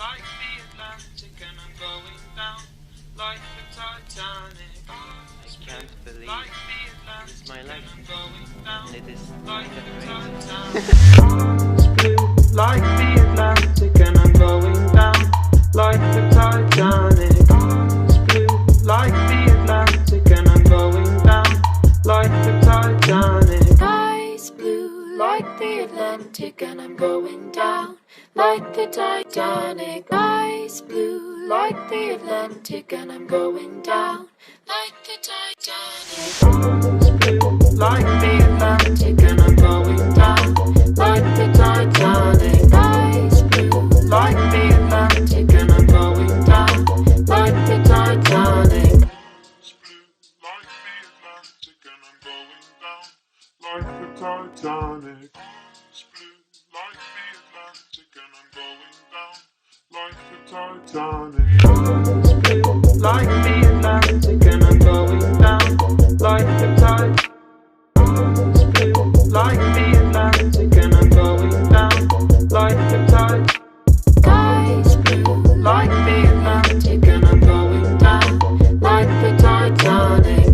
like the Atlantic, and I'm going down like the Titanic. I can't believe it's my life, and it is Like the great. Titanic. Blue like the Atlantic, and I'm going down like the Titanic. Blue like the Atlantic, and I'm going down like the Titanic. Sky's blue like the Atlantic, and I'm going down like the Titanic. Sky's blue like the Atlantic, and I'm going down like the Titanic. Blue like the Atlantic, and I'm going down like the Titanic. Sky's blue Like the Atlantic, and I'm going down like the Titanic. Like the Atlantic, and I'm going down like the Titanic. Blue like the Atlantic, and I'm going down like the Titanic. Blue like the Atlantic, and I'm going down like the Titanic. Blue like the Atlantic, and I'm going down like the Titanic. Sky's blue Like the Atlantic, and I'm going down like the Titanic.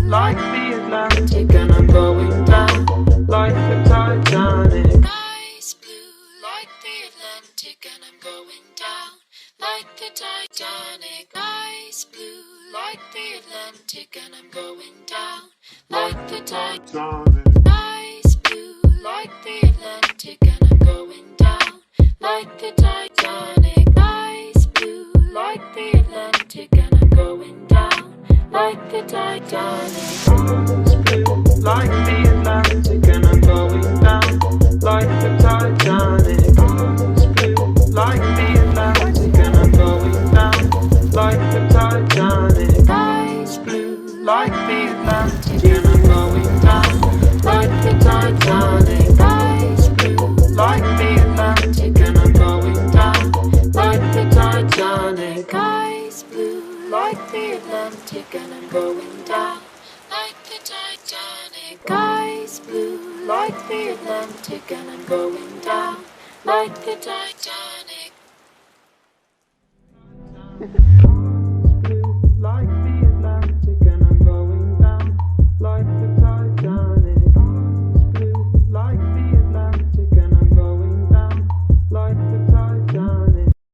Like the Atlantic, and I'm going down like the Titanic. Sky's blue like the Atlantic, and I'm going down like the Titanic. Sky's blue like the Atlantic, and I'm going down like the Titanic. Sky's blue like the Atlantic, and I'm going down like the Titanic. Sky's blue like the Atlantic, and I'm going down like the Titanic. Like the Atlantic, and I'm going down like the Titanic. Like the Atlantic, and I'm going down like the Titanic. Sky's blue Like the Atlantic, and I'm going down like the Titanic. Sky's blue Like the Atlantic, and I'm going down like the Titanic. Sky's blue like the Atlantic, and I'm going down like the Titanic. Sky's blue like the Atlantic, and I'm going down like the Titanic.